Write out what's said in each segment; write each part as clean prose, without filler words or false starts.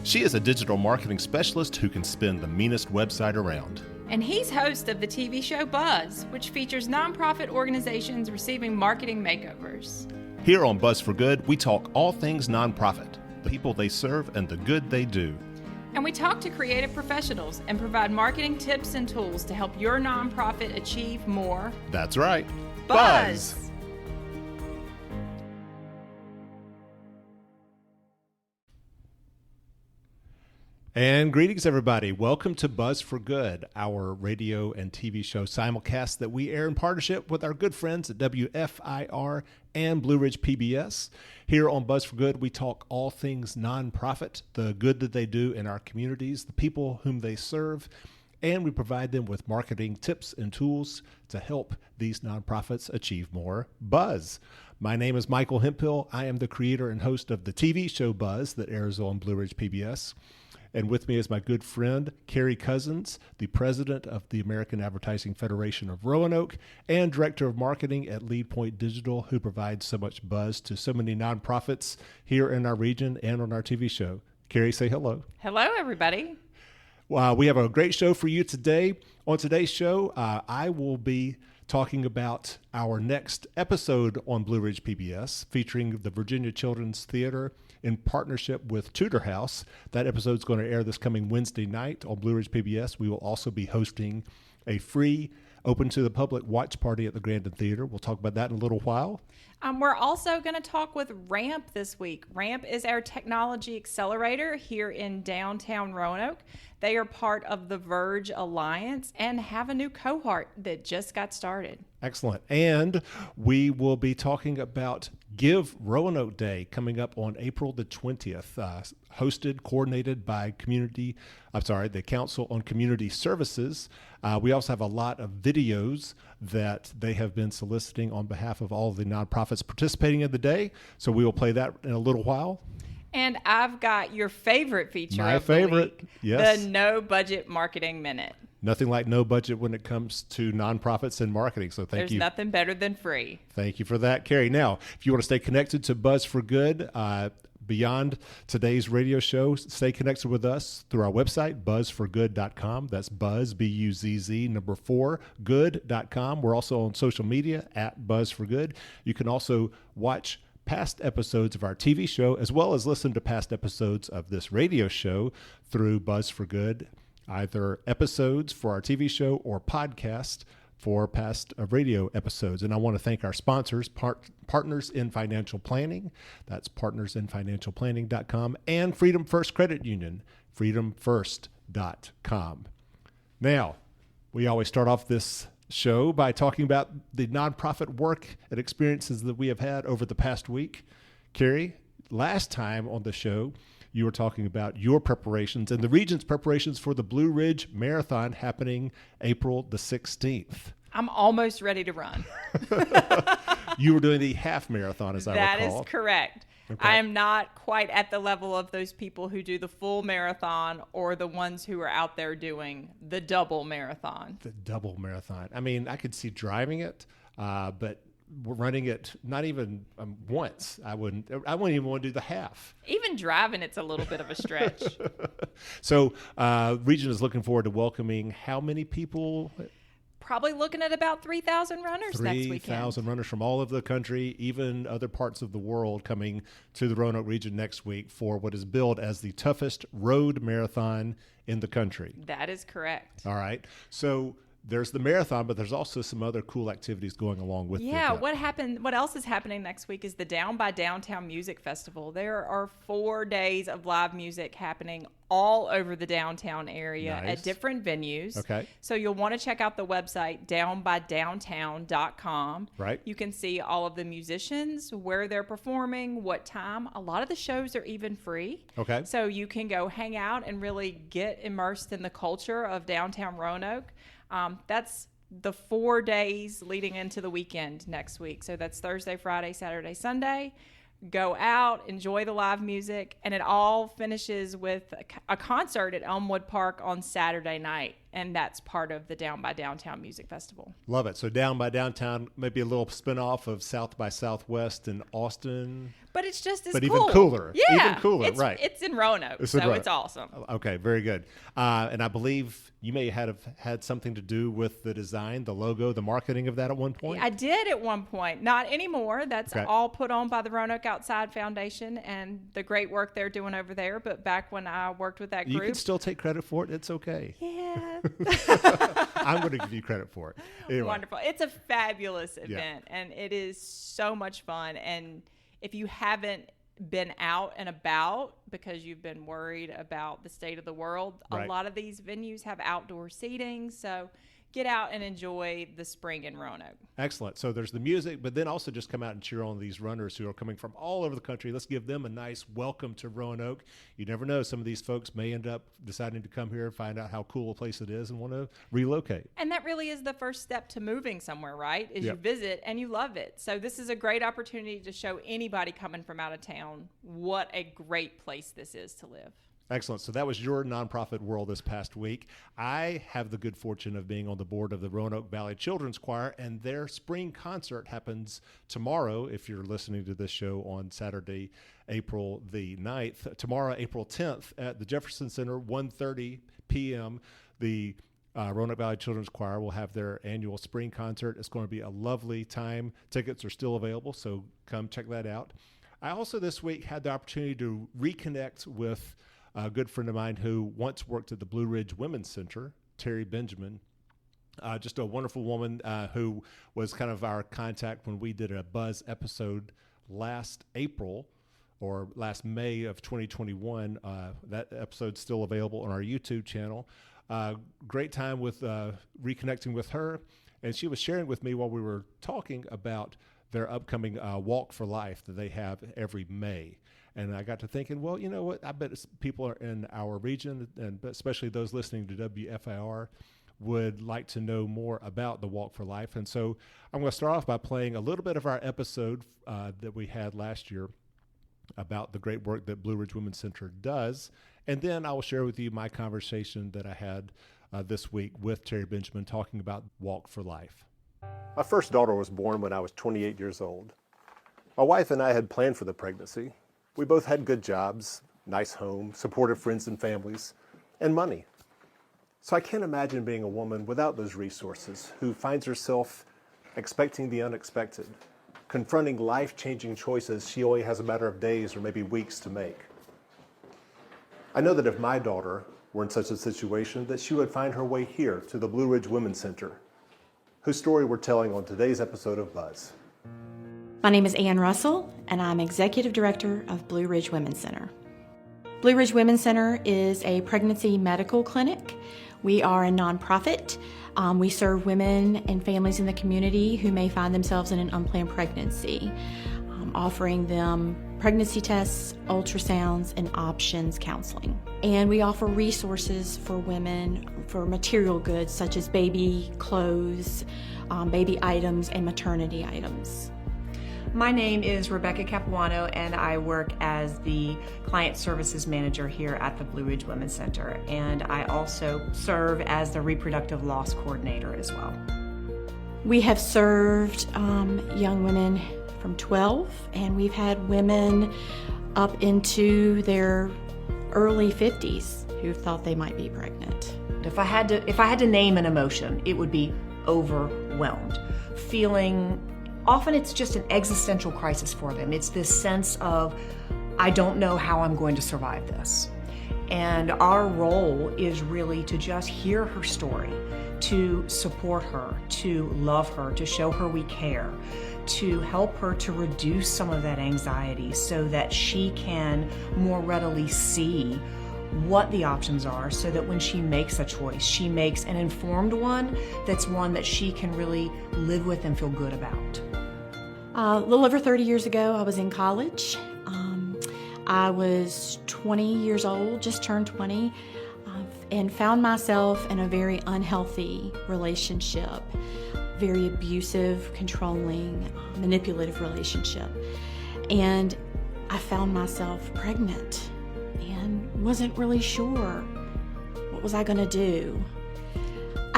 She is a digital marketing specialist who can spin the meanest website around. And he's host of the TV show Buzz, which features nonprofit organizations receiving marketing makeovers. Here on Buzz for Good, we talk all things nonprofit, the people they serve and the good they do. And we talk to creative professionals and provide marketing tips and tools to help your nonprofit achieve more. That's right. Buzz! And greetings, everybody. Welcome to Buzz for Good, our radio and TV show simulcast that we air in partnership with our good friends at WFIR and Blue Ridge PBS. Here on Buzz for Good, we talk all things nonprofit, the good that they do in our communities, the people whom they serve, and we provide them with marketing tips and tools to help these nonprofits achieve more buzz. My name is Michael Hemphill. I am the creator and host of the TV show Buzz that airs on Blue Ridge PBS. And with me is my good friend, Carrie Cousins, the president of the American Advertising Federation of Roanoke and director of marketing at Lead Point Digital, who provides so much buzz to so many nonprofits here in our region and on our TV show. Carrie, say hello. Hello, everybody. We have a great show for you today. On today's show, I will be talking about our next episode on Blue Ridge PBS featuring the Virginia Children's Theater in partnership with Tudor House. That episode is going to air this coming Wednesday night on Blue Ridge PBS. We will also be hosting a free, open to the public watch party at the Grandin Theater. We'll talk about that in a little while. We're also going to talk with RAMP this week. RAMP is our technology accelerator here in downtown Roanoke. They are part of the Verge Alliance and have a new cohort that just got started. Excellent. And we will be talking about Give Roanoke Day coming up on April the 20th, hosted, coordinated by the Council on Community Services. We also have a lot of videos that they have been soliciting on behalf of all of the nonprofits participating in the day. So we will play that in a little while. And I've got your favorite feature My of favorite, the week, yes. the No Budget Marketing Minute. Nothing like no budget when it comes to nonprofits and marketing. So thank you. There's nothing better than free. Thank you for that, Carrie. Now, if you want to stay connected to Buzz for Good, beyond today's radio show, stay connected with us through our website, buzzforgood.com. That's buzz, B-U-Z-Z, 4, good.com. We're also on social media at Buzz for Good. You can also watch past episodes of our TV show, as well as listen to past episodes of this radio show through Buzz for Good, either episodes for our TV show or podcast for past radio episodes. And I want to thank our sponsors, Partners in Financial Planning. That's partnersinfinancialplanning.com, and Freedom First Credit Union, freedomfirst.com. Now, we always start off this show by talking about the nonprofit work and experiences that we have had over the past week. Carrie, last time on the show, you were talking about your preparations and the region's preparations for the Blue Ridge Marathon happening April the 16th. I'm almost ready to run. You were doing the half marathon, as I recall. That is correct. Okay. I am not quite at the level of those people who do the full marathon or the ones who are out there doing the double marathon. The double marathon. I mean, I could see driving it, but running it not even once. I wouldn't even want to do the half. Even driving, it's a little bit of a stretch. So region is looking forward to welcoming how many people? Probably looking at about 3,000 runners next weekend. 3,000 runners from all over the country, even other parts of the world, coming to the Roanoke region next week for what is billed as the toughest road marathon in the country. That is correct. All right. So there's the marathon, but there's also some other cool activities going along with it. Yeah, what else is happening next week is the Down by Downtown Music Festival. There are 4 days of live music happening all over the downtown area at different venues. Okay. So you'll want to check out the website, downbydowntown.com. Right. You can see all of the musicians, where they're performing, what time. A lot of the shows are even free. Okay. So you can go hang out and really get immersed in the culture of downtown Roanoke. That's the 4 days leading into the weekend next week. So that's Thursday, Friday, Saturday, Sunday. Go out, enjoy the live music, and it all finishes with a concert at Elmwood Park on Saturday night. and that's part of the Down by Downtown Music Festival. Love it. So Down by Downtown, maybe a little spinoff of South by Southwest in Austin. But it's just as but cool. Even cooler. Yeah. Even cooler, it's, right. It's in Roanoke, it's awesome. Okay, very good. And I believe you may have had something to do with the design, the logo, the marketing of that at one point? I did at one point. Not anymore. That's all put on by the Roanoke Outside Foundation and the great work they're doing over there. But back when I worked with that group. You can still take credit for it. It's okay. Yeah. I'm going to give you credit for it. Anyway. Wonderful. It's a fabulous event, and it is so much fun. And if you haven't been out and about because you've been worried about the state of the world, a lot of these venues have outdoor seating, so get out and enjoy the spring in Roanoke. Excellent. So there's the music, but then also just come out and cheer on these runners who are coming from all over the country. Let's give them a nice welcome to Roanoke. You never know. Some of these folks may end up deciding to come here and find out how cool a place it is and want to relocate. And that really is the first step to moving somewhere, right? Is you visit and you love it. So this is a great opportunity to show anybody coming from out of town what a great place this is to live. Excellent. So that was your nonprofit world this past week. I have the good fortune of being on the board of the Roanoke Valley Children's Choir, and their spring concert happens tomorrow, if you're listening to this show on Saturday, April the 9th. Tomorrow, April 10th, at the Jefferson Center, 1:30 p.m., the Roanoke Valley Children's Choir will have their annual spring concert. It's going to be a lovely time. Tickets are still available, so come check that out. I also this week had the opportunity to reconnect with a good friend of mine who once worked at the Blue Ridge Women's Center, Terry Benjamin. Just a wonderful woman who was kind of our contact when we did a Buzz episode last April or last May of 2021. That episode's still available on our YouTube channel. Great time with reconnecting with her. And she was sharing with me while we were talking about their upcoming Walk for Life that they have every May. And I got to thinking, well, you know what? I bet people are in our region, and especially those listening to WFIR, would like to know more about the Walk for Life. And so I'm going to start off by playing a little bit of our episode that we had last year about the great work that Blue Ridge Women's Center does. And then I will share with you my conversation that I had this week with Terry Benjamin talking about Walk for Life. My first daughter was born when I was 28 years old. My wife and I had planned for the pregnancy. We both had good jobs, nice home, supportive friends and families, and money. So I can't imagine being a woman without those resources who finds herself expecting the unexpected, confronting life-changing choices she only has a matter of days or maybe weeks to make. I know that if my daughter were in such a situation, that she would find her way here to the Blue Ridge Women's Center, whose story we're telling on today's episode of Buzz. My name is Ann Russell, and I'm Executive Director of Blue Ridge Women's Center. Blue Ridge Women's Center is a pregnancy medical clinic. We are a nonprofit. We serve women and families in the community who may find themselves in an unplanned pregnancy, offering them pregnancy tests, ultrasounds, and options counseling. And we offer resources for women for material goods such as baby clothes, baby items, and maternity items. My name is Rebecca Capuano, and I work as the Client Services Manager here at the Blue Ridge Women's Center, and I also serve as the Reproductive Loss Coordinator as well. We have served young women from 12, and we've had women up into their early 50s who thought they might be pregnant. If I had to name an emotion, it would be overwhelmed, feeling. Often it's just an existential crisis for them. It's this sense of, I don't know how I'm going to survive this. And our role is really to just hear her story, to support her, to love her, to show her we care, to help her to reduce some of that anxiety so that she can more readily see what the options are, so that when she makes a choice, she makes an informed one that's one that she can really live with and feel good about. A little over 30 years ago, I was in college. I was 20 years old, just turned 20, and found myself in a very unhealthy relationship, very abusive, controlling, manipulative relationship. And I found myself pregnant and wasn't really sure what was I going to do.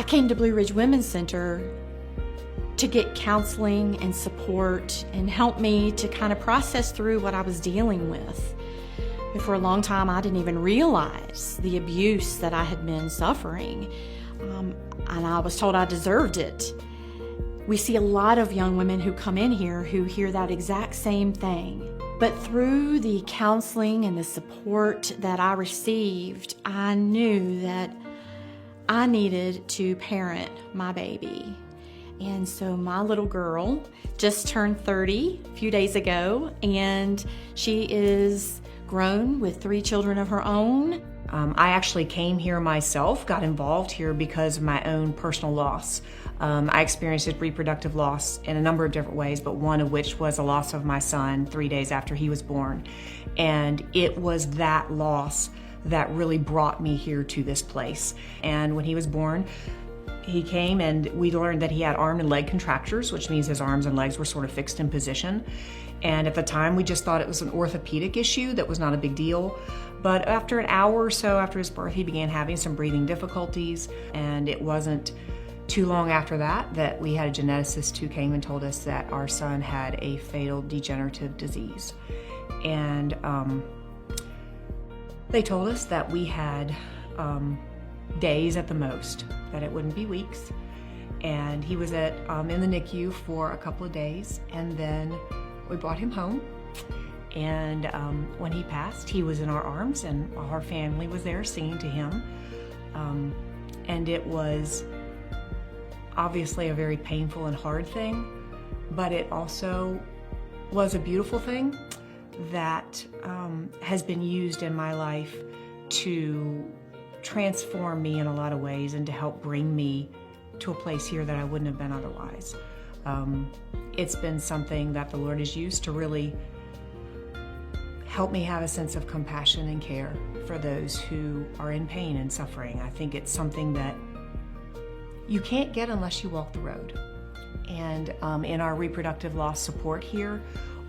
I came to Blue Ridge Women's Center to get counseling and support and help me to kind of process through what I was dealing with. And for a long time, I didn't even realize the abuse that I had been suffering, and I was told I deserved it. We see a lot of young women who come in here who hear that exact same thing. But through the counseling and the support that I received, I knew that I needed to parent my baby. And so my little girl just turned 30 a few days ago, and she is grown with 3 children of her own. I actually came here myself, got involved here because of my own personal loss. I experienced reproductive loss in a number of different ways, but one of which was a loss of my son 3 days after he was born. And it was that loss that really brought me here to this place. And when he was born, he came and we learned that he had arm and leg contractures, which means his arms and legs were sort of fixed in position. And at the time, we just thought it was an orthopedic issue that was not a big deal. But after an hour or so after his birth, he began having some breathing difficulties. And it wasn't too long after that that we had a geneticist who came and told us that our son had a fatal degenerative disease. And they told us that we had days at the most, that it wouldn't be weeks. And he was in the NICU for a couple of days, and then we brought him home. And when he passed, he was in our arms, and our family was there singing to him. And it was obviously a very painful and hard thing, but it also was a beautiful thing that has been used in my life to transform me in a lot of ways and to help bring me to a place here that I wouldn't have been otherwise. It's been something that the Lord has used to really help me have a sense of compassion and care for those who are in pain and suffering. I think it's something that you can't get unless you walk the road. And in our reproductive loss support here,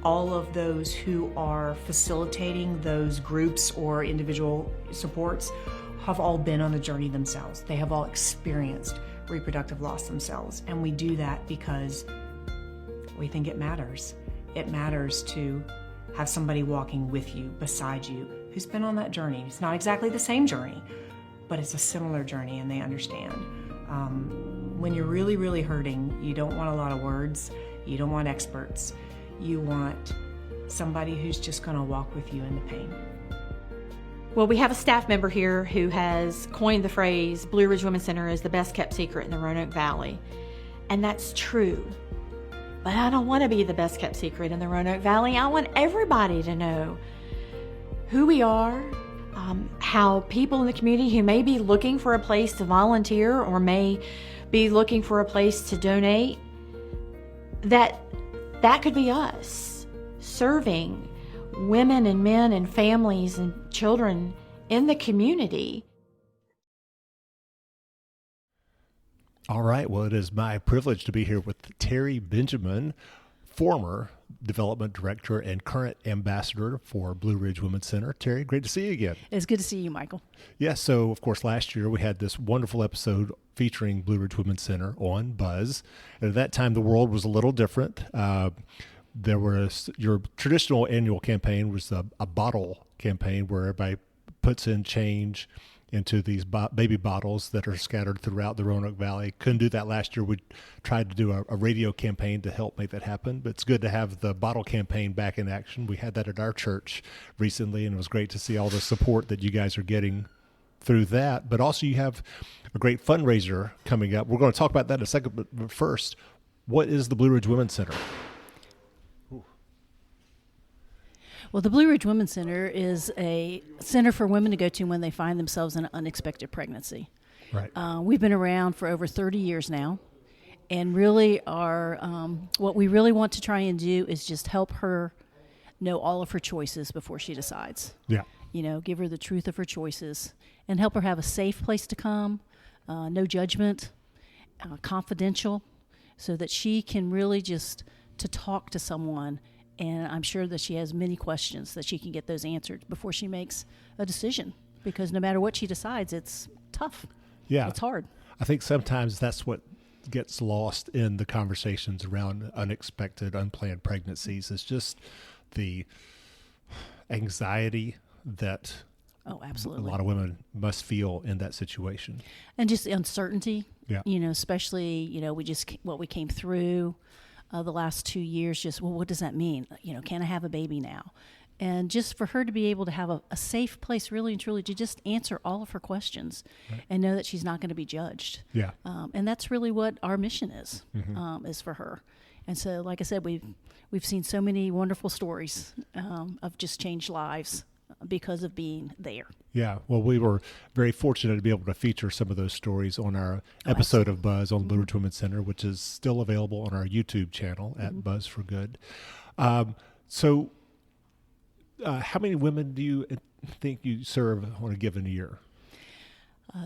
all of those who are facilitating those groups or individual supports have all been on the journey themselves. They have all experienced reproductive loss themselves. And we do that because we think it matters. It matters to have somebody walking with you, beside you, who's been on that journey. It's not exactly the same journey, but it's a similar journey, and they understand. When you're really, really hurting, you don't want a lot of words. You don't want experts. You want somebody who's just going to walk with you in the pain. Well, we have a staff member here who has coined the phrase, Blue Ridge Women's Center is the best kept secret in the Roanoke Valley. And that's true. But I don't want to be the best kept secret in the Roanoke Valley. I want everybody to know who we are, how people in the community who may be looking for a place to volunteer or may be looking for a place to donate, that could be us serving women and men and families and children in the community. All right. Well, it is my privilege to be here with Terry Benjamin, former development director and current ambassador for Blue Ridge Women's Center. Terry, great to see you again. It's good to see you, Michael. Yeah. So, of course, last year we had this wonderful episode featuring Blue Ridge Women's Center on Buzz. And at that time, the world was a little different. There was your traditional annual campaign was a bottle campaign where everybody puts in change into these baby bottles that are scattered throughout the Roanoke Valley. Couldn't do that last year. We tried to do a radio campaign to help make that happen, but it's good to have the bottle campaign back in action. We had that at our church recently, and it was great to see all the support that you guys are getting through that. But also you have a great fundraiser coming up. We're going to talk about that in a second, but first, what is the Blue Ridge Women's Center? Well, the Blue Ridge Women's Center is a center for women to go to when they find themselves in an unexpected pregnancy. Right. We've been around for over 30 years now, and really what we really want to try and do is just help her know all of her choices before she decides. Yeah. You know, give her the truth of her choices and help her have a safe place to come, no judgment, confidential, so that she can really just to talk to someone. And I'm sure that she has many questions that she can get those answered before she makes a decision. Because no matter what she decides, it's tough. Yeah. It's hard. I think sometimes that's what gets lost in the conversations around unexpected, unplanned pregnancies. Is just the anxiety that Oh, absolutely. a lot of women must feel in that situation. And just the uncertainty, Yeah. Especially, what we came through the last 2 years, just, well, what does that mean? Can I have a baby now? And just for her to be able to have a safe place, really and truly, to just answer all of her questions and know that she's not going to be judged. Yeah. And that's really what our mission is for her. And so, like I said, we've seen so many wonderful stories of just changed lives because of being there. Yeah, well, we were very fortunate to be able to feature some of those stories on our episode of Buzz on Blue Ridge Women's Center, which is still available on our YouTube channel at Buzz for Good. So how many women do you think you serve on a given year?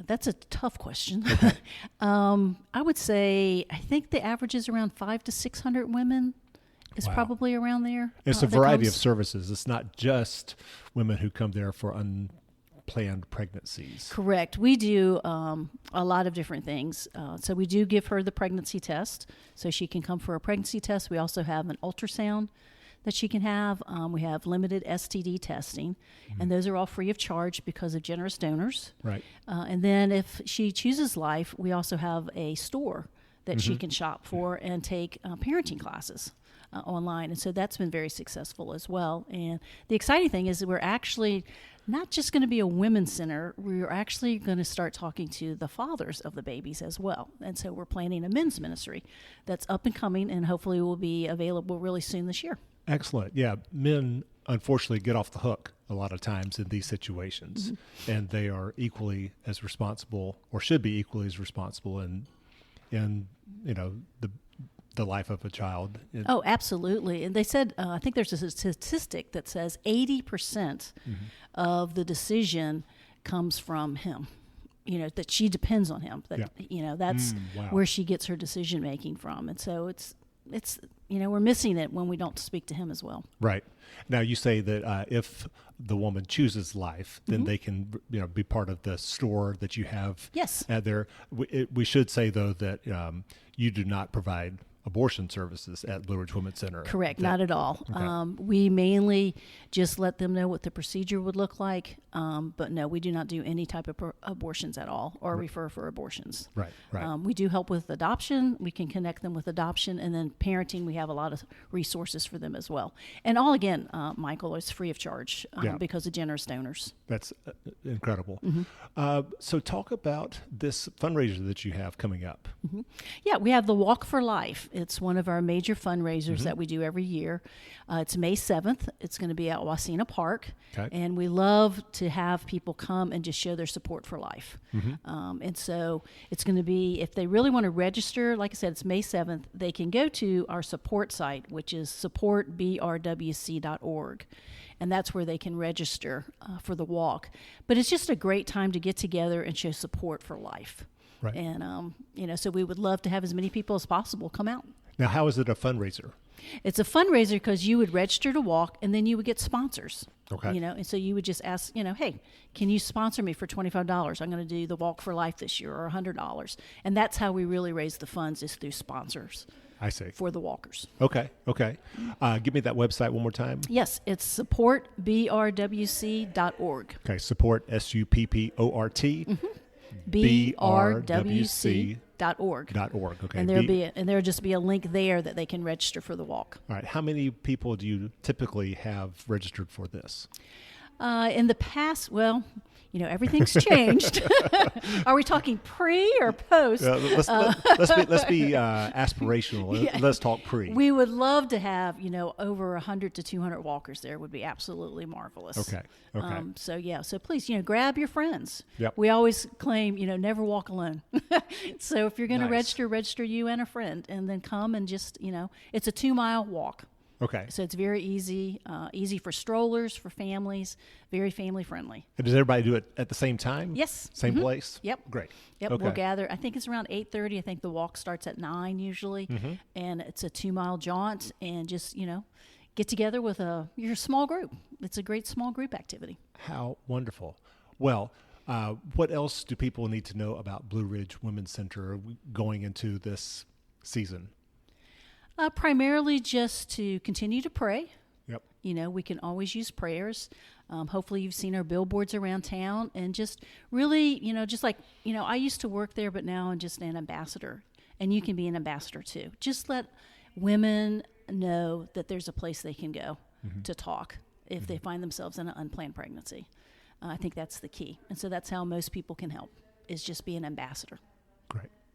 That's a tough question. I would say, I think the average is around 500 to 600 women. Is probably around there. It's a variety of services. It's not just women who come there for unplanned pregnancies. Correct. We do a lot of different things. So we do give her the pregnancy test, so she can come for a pregnancy test. We also have an ultrasound that she can have. We have limited STD testing, and those are all free of charge because of generous donors. Right. And then if she chooses life, we also have a store that she can shop for and take parenting classes online. And so that's been very successful as well. And the exciting thing is that we're actually not just going to be a women's center, we're actually going to start talking to the fathers of the babies as well. And so we're planning a men's ministry that's up and coming and hopefully will be available really soon this year. Excellent. Yeah, men unfortunately get off the hook a lot of times in these situations, and they are equally as responsible, or should be equally as responsible in the life of a child. Oh, absolutely. And they said, I think there's a statistic that says 80% of the decision comes from him. That she depends on him. That that's wow. where she gets her decision making from. And so it's we're missing it when we don't speak to him as well. Right. Now you say that if the woman chooses life, then they can be part of the store that you have. Yes. There. We should say though that you do not provide abortion services at Blue Ridge Women's Center. Correct, not at all. Okay. We mainly just let them know what the procedure would look like, but no, we do not do any type of abortions at all or refer for abortions. Right. We do help with adoption. We can connect them with adoption, and then parenting, we have a lot of resources for them as well. And all, again, Michael, is free of charge because of generous donors. That's incredible. So talk about this fundraiser that you have coming up. Yeah, we have the Walk for Life. It's one of our major fundraisers that we do every year. It's May 7th. It's going to be at Wasena Park. Okay. And we love to have people come and just show their support for life. And so it's going to be, if they really want to register, like I said, it's May 7th, they can go to our support site, which is supportbrwc.org. And that's where they can register for the walk. But it's just a great time to get together and show support for life. Right. And, so we would love to have as many people as possible come out. Now, how is it a fundraiser? It's a fundraiser because you would register to walk and then you would get sponsors. Okay. And so you would just ask, hey, can you sponsor me for $25? I'm going to do the Walk for Life this year, or $100. And that's how we really raise the funds, is through sponsors. I see. For the walkers. Okay. Give me that website one more time. Yes, it's supportbrwc.org. Okay, support, SUPPORT, BRWC.org. Okay. And there'll just be a link there that they can register for the walk. All right. How many people do you typically have registered for this? In the past, everything's changed. Are we talking pre or post? Let's be aspirational. Yeah. Let's talk pre. We would love to have, over 100 to 200 walkers there. Would be absolutely marvelous. Okay. So please, grab your friends. Yep. We always claim, never walk alone. So if you're going to Nice. register you and a friend, and then come and just, it's a 2-mile walk. Okay. So it's very easy for strollers, for families, very family friendly. And does everybody do it at the same time? Yes. Same place? Yep. Great. Yep. Okay. We'll gather. I think it's around 8:30. I think the walk starts at 9 usually, and it's a 2-mile jaunt, and just get together with your small group. It's a great small group activity. How wonderful. Well, What else do people need to know about Blue Ridge Women's Center going into this season? Primarily just to continue to pray. Yep. You know, we can always use prayers. Hopefully you've seen our billboards around town, and just really, you know, just like, you know, I used to work there, but now I'm just an ambassador, and you can be an ambassador too. Just let women know that there's a place they can go to talk if they find themselves in an unplanned pregnancy. I think that's the key. And so that's how most people can help, is just be an ambassador.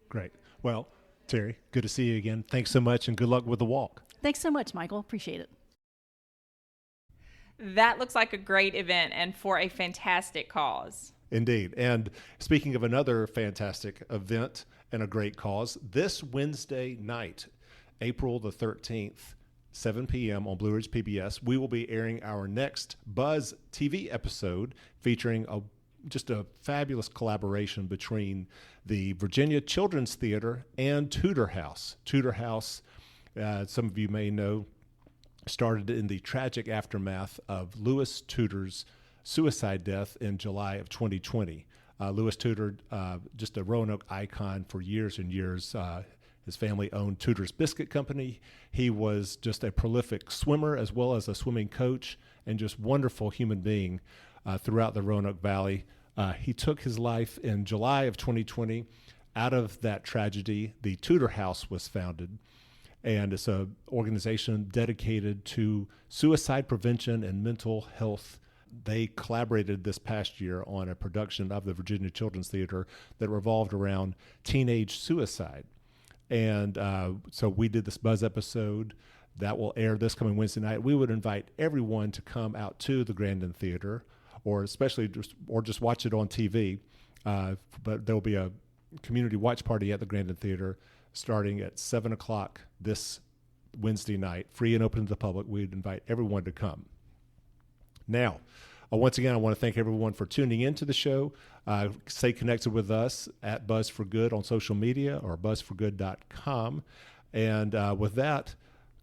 Great. Well, Terry, good to see you again. Thanks so much, and good luck with the walk. Thanks so much, Michael. Appreciate it. That looks like a great event and for a fantastic cause. Indeed. And speaking of another fantastic event and a great cause, this Wednesday night, April the 13th, 7 p.m. on Blue Ridge PBS, we will be airing our next Buzz TV episode featuring just a fabulous collaboration between the Virginia Children's Theater and Tudor House. Tudor House, some of you may know, started in the tragic aftermath of Lewis Tudor's suicide death in July of 2020. Lewis Tudor, just a Roanoke icon for years and years. His family owned Tudor's Biscuit Company. He was just a prolific swimmer as well as a swimming coach, and just wonderful human being throughout the Roanoke Valley. He took his life in July of 2020. Out of that tragedy, the Tudor House was founded, and it's an organization dedicated to suicide prevention and mental health. They collaborated this past year on a production of the Virginia Children's Theater that revolved around teenage suicide. And so we did this Buzz episode that will air this coming Wednesday night. We would invite everyone to come out to the Grandin Theater, or just watch it on TV. But there will be a community watch party at the Grandin Theater starting at 7 o'clock this Wednesday night, free and open to the public. We'd invite everyone to come. Now, once again, I want to thank everyone for tuning into the show. Stay connected with us at Buzz for Good on social media or buzzforgood.com. And with that,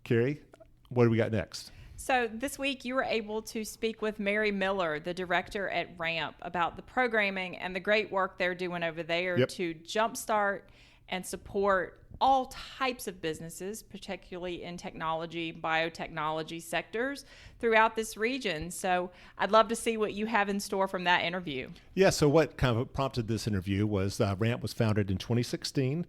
Carrie, what do we got next? So this week you were able to speak with Mary Miller, the director at RAMP, about the programming and the great work they're doing over there to jumpstart and support all types of businesses, particularly in technology, biotechnology sectors throughout this region. So I'd love to see what you have in store from that interview. Yeah, so what kind of prompted this interview was RAMP was founded in 2016,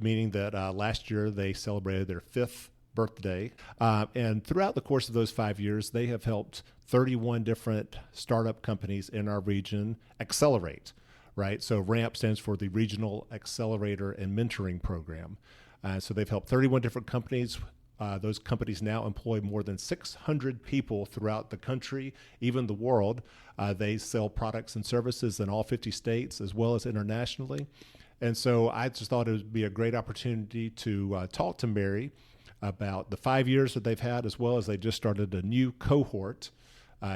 meaning that last year they celebrated their 5th birthday. And throughout the course of those 5 years, they have helped 31 different startup companies in our region accelerate. Right, so RAMP stands for the Regional Accelerator and Mentoring Program. So they've helped 31 different companies. Those companies now employ more than 600 people throughout the country, even the world. They sell products and services in all 50 states as well as internationally. And so I just thought it would be a great opportunity to talk to Mary about the 5 years that they've had, as well as they just started a new cohort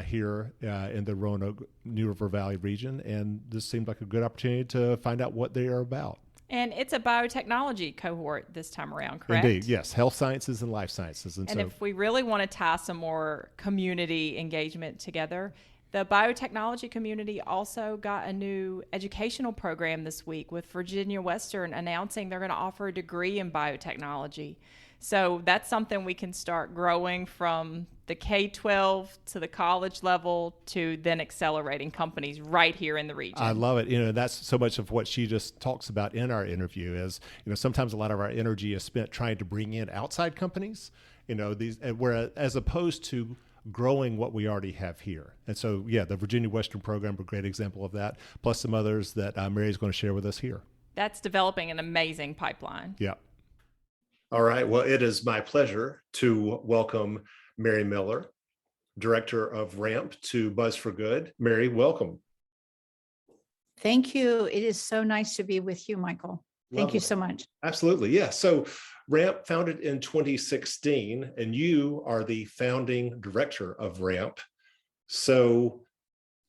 here in the Roanoke, New River Valley region, and this seemed like a good opportunity to find out what they are about. And it's a biotechnology cohort this time around, correct? Indeed, yes, health sciences and life sciences. And so if we really want to tie some more community engagement together, the biotechnology community also got a new educational program this week with Virginia Western announcing they're going to offer a degree in biotechnology. So that's something we can start growing from the K-12 to the college level to then accelerating companies right here in the region. I love it. You know, that's so much of what she just talks about in our interview is, you know, sometimes a lot of our energy is spent trying to bring in outside companies, you know, whereas as opposed to growing what we already have here. And so, yeah, the Virginia Western program, a great example of that, plus some others that Mary's going to share with us here. That's developing an amazing pipeline. Yeah. All right. Well, it is my pleasure to welcome Mary Miller, Director of RAMP, to Buzz for Good. Mary, welcome. Thank you. It is so nice to be with you, Michael. Thank you so much. Absolutely. Yeah. So RAMP founded in 2016, and you are the founding director of RAMP. So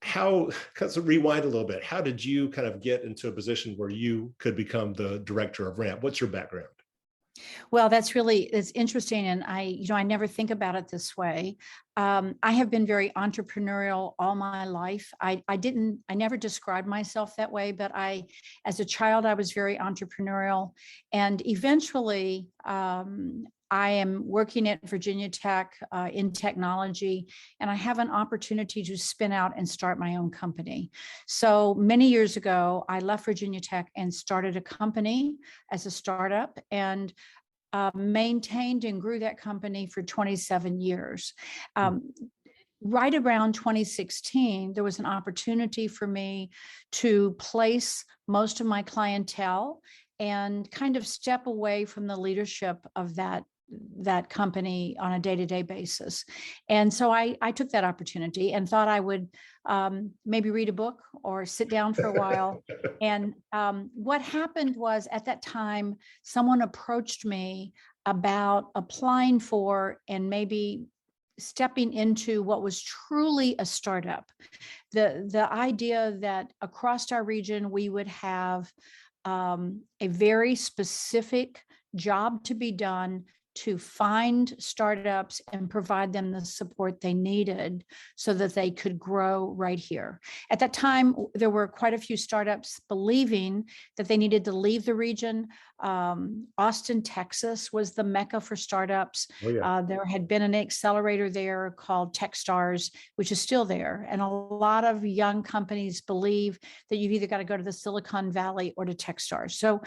rewind a little bit. How did you kind of get into a position where you could become the director of RAMP? What's your background? Well, it's interesting. And I never think about it this way. I have been very entrepreneurial all my life. I never described myself that way, but as a child, I was very entrepreneurial. And eventually, I am working at Virginia Tech in technology, and I have an opportunity to spin out and start my own company. So many years ago, I left Virginia Tech and started a company as a startup, and maintained and grew that company for 27 years. Right around 2016, there was an opportunity for me to place most of my clientele and kind of step away from the leadership of that company on a day-to-day basis. And so I took that opportunity and thought I would maybe read a book or sit down for a while. And what happened was, at that time, someone approached me about applying for and maybe stepping into what was truly a startup. The idea that across our region we would have a very specific job to be done to find startups and provide them the support they needed so that they could grow right here. At that time, there were quite a few startups believing that they needed to leave the region. Austin, Texas was the mecca for startups. Oh, yeah. There had been an accelerator there called Techstars, which is still there. And a lot of young companies believe that you've either got to go to the Silicon Valley or to Techstars. So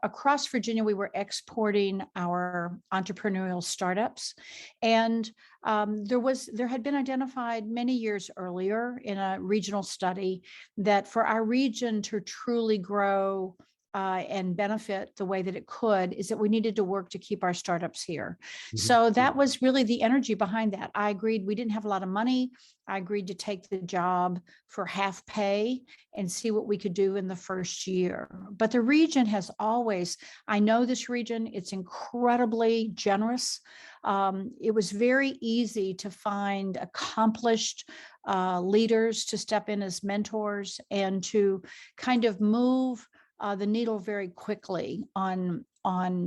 across Virginia, we were exporting our entrepreneurial startups. And there had been identified many years earlier in a regional study that for our region to truly grow and benefit the way that it could, is that we needed to work to keep our startups here. Mhm. So that was really the energy behind that. I agreed we didn't have a lot of money. I agreed to take the job for half pay and see what we could do in the first year. But the region has always, I know this region, it's incredibly generous. It was very easy to find accomplished leaders to step in as mentors and to kind of move the needle very quickly on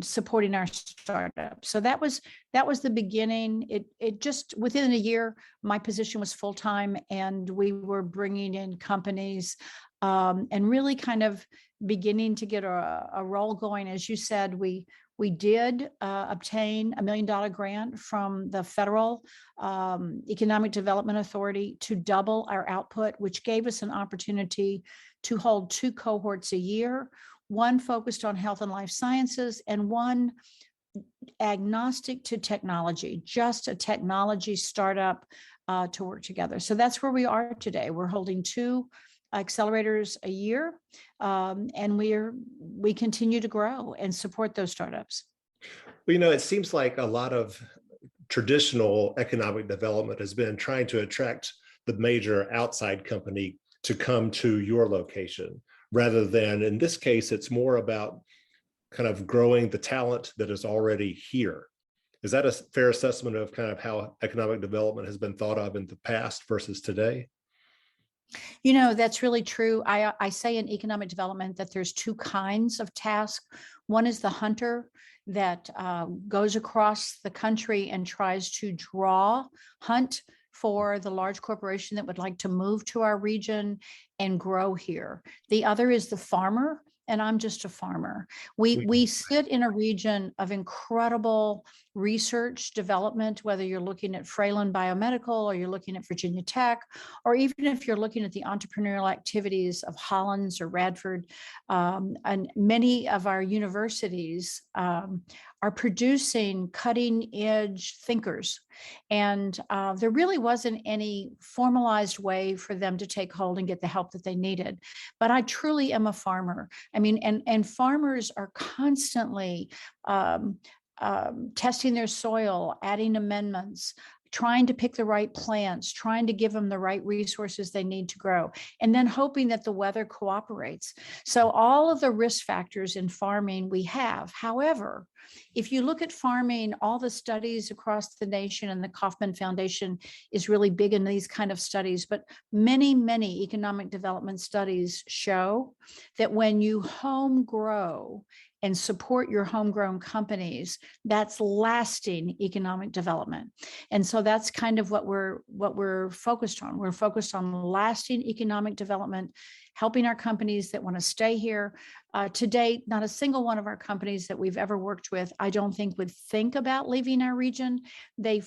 supporting our startup. So that was the beginning. It just within a year, my position was full time, and we were bringing in companies and really kind of beginning to get a roll going. As you said, we did obtain $1 million grant from the federal Economic Development Authority to double our output, which gave us an opportunity to hold 2 cohorts a year, one focused on health and life sciences and one agnostic to technology, just a technology startup to work together. So that's where we are today. We're holding 2 accelerators a year, and we continue to grow and support those startups. Well, it seems like a lot of traditional economic development has been trying to attract the major outside company to come to your location, rather than, in this case, it's more about kind of growing the talent that is already here. Is that a fair assessment of kind of how economic development has been thought of in the past versus today? That's really true. I say in economic development that there's 2 kinds of tasks. One is the hunter that goes across the country and tries to hunt for the large corporation that would like to move to our region and grow here. The other is the farmer, and I'm just a farmer. We sit in a region of incredible research development, whether you're looking at Fralin Biomedical or you're looking at Virginia Tech, or even if you're looking at the entrepreneurial activities of Hollins or Radford, and many of our universities are producing cutting edge thinkers. And there really wasn't any formalized way for them to take hold and get the help that they needed. But I truly am a farmer. I mean, and farmers are constantly testing their soil, adding amendments, trying to pick the right plants, trying to give them the right resources they need to grow, and then hoping that the weather cooperates. So all of the risk factors in farming we have. However, if you look at farming, all the studies across the nation, and the Kauffman Foundation is really big in these kind of studies, but many, many economic development studies show that when you home grow and support your homegrown companies, that's lasting economic development. And so that's kind of what we're focused on. We're focused on lasting economic development, helping our companies that want to stay here. To date, not a single one of our companies that we've ever worked with, I don't think would think about leaving our region. They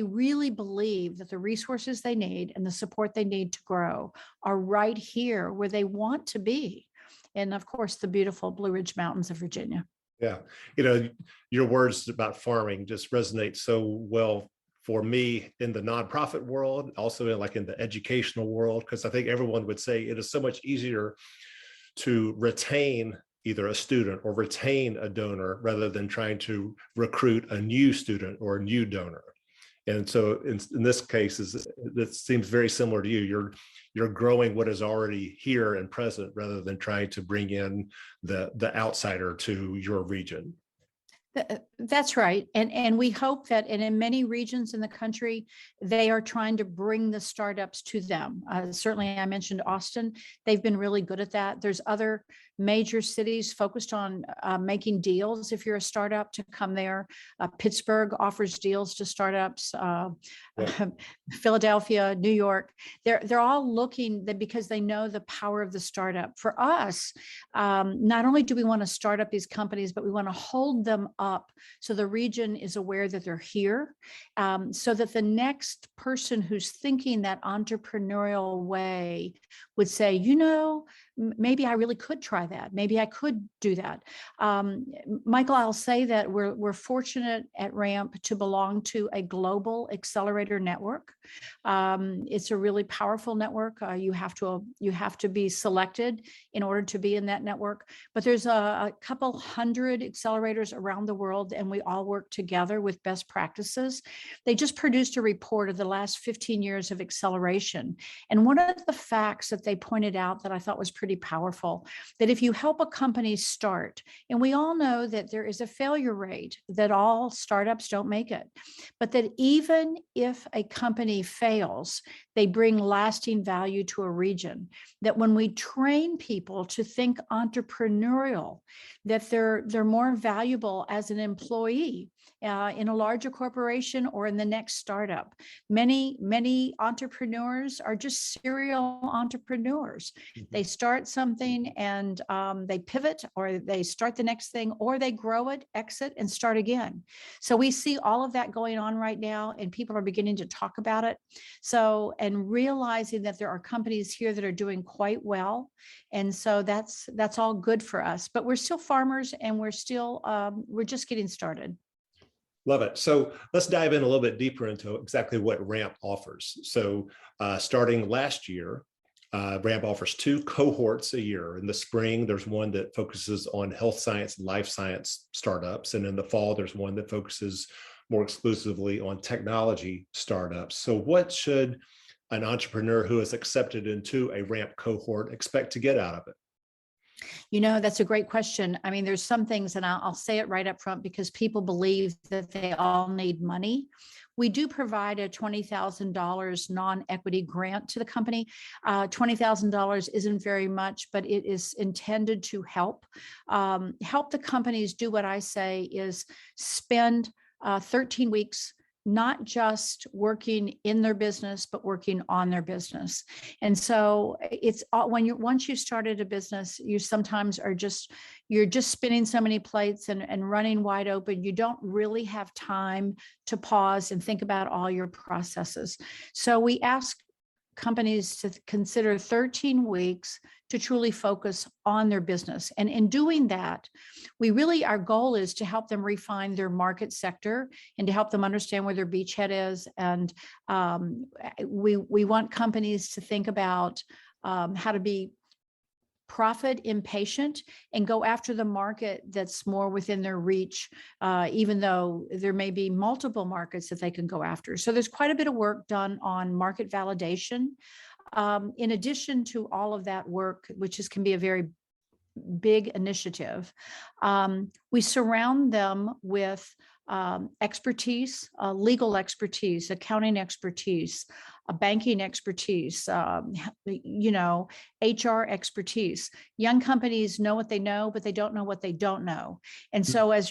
really believe that the resources they need and the support they need to grow are right here where they want to be. And of course, the beautiful Blue Ridge Mountains of Virginia. Yeah. Your words about farming just resonate so well for me in the nonprofit world, also in the educational world, because I think everyone would say it is so much easier to retain either a student or retain a donor rather than trying to recruit a new student or a new donor. And so in this case, it seems very similar to you. You're growing what is already here and present rather than trying to bring in the outsider to your region. That's right. And we hope that, and in many regions in the country, they are trying to bring the startups to them. Certainly, I mentioned Austin. They've been really good at that. There's other major cities focused on making deals if you're a startup to come there. Pittsburgh offers deals to startups. Philadelphia, New York, they're all looking because they know the power of the startup. For us, not only do we want to start up these companies, but we want to hold them up so the region is aware that they're here, so that the next person who's thinking that entrepreneurial way would say, maybe I really could try that. Maybe I could do that. Michael, I'll say that we're fortunate at RAMP to belong to a global accelerator network. It's a really powerful network. You have to be selected in order to be in that network. But there's a couple hundred accelerators around the world, and we all work together with best practices. They just produced a report of the last 15 years of acceleration. And one of the facts that they pointed out that I thought was pretty powerful, that if you help a company start, and we all know that there is a failure rate, that all startups don't make it, but that even if a company fails, they bring lasting value to a region. That when we train people to think entrepreneurial, that they're more valuable as an employee in a larger corporation or in the next startup. Many entrepreneurs are just serial entrepreneurs. Mm-hmm. They start something and they pivot, or they start the next thing, or they grow it, exit, and start again. So we see all of that going on right now, and people are beginning to talk about it. So, and realizing that there are companies here that are doing quite well. And so that's all good for us, but we're still farmers, and we're just getting started. Love it. So let's dive in a little bit deeper into exactly what RAMP offers. So starting last year, RAMP offers 2 cohorts a year. In the spring, there's one that focuses on health science and life science startups. And in the fall, there's one that focuses more exclusively on technology startups. So what should an entrepreneur who is accepted into a RAMP cohort expect to get out of it? That's a great question. I mean, there's some things, and I'll say it right up front because people believe that they all need money. We do provide a $20,000 non-equity grant to the company. $20,000 isn't very much, but it is intended to help the companies do what I say is spend 13 weeks not just working in their business, but working on their business. And so it's once you started a business, you sometimes you're just spinning so many plates and running wide open. You don't really have time to pause and think about all your processes. So we ask companies to consider 13 weeks to truly focus on their business. And in doing that, our goal is to help them refine their market sector and to help them understand where their beachhead is. And we want companies to think about how to be profit impatient and go after the market that's more within their reach, even though there may be multiple markets that they can go after. So there's quite a bit of work done on market validation. In addition to all of that work, which can be a very big initiative, we surround them with expertise, legal expertise, accounting expertise, a banking expertise, HR expertise. Young companies know what they know, but they don't know what they don't know. And so I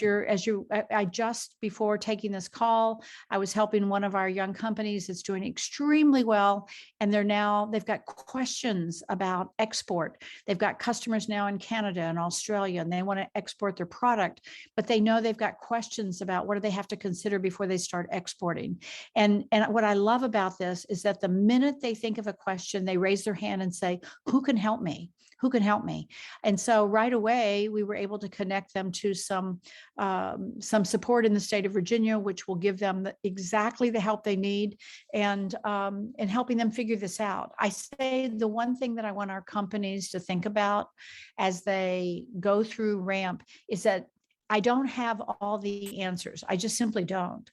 just before taking this call, I was helping one of our young companies that's doing extremely well. And they've got questions about export. They've got customers now in Canada and Australia, and they want to export their product, but they know they've got questions about what do they have to consider before they start exporting. And what I love about this is that the minute they think of a question, they raise their hand and say, who can help me? Who can help me? And so right away, we were able to connect them to some support in the state of Virginia, which will give them exactly the help they need, and helping them figure this out. I say the one thing that I want our companies to think about as they go through RAMP is that I don't have all the answers. I just simply don't.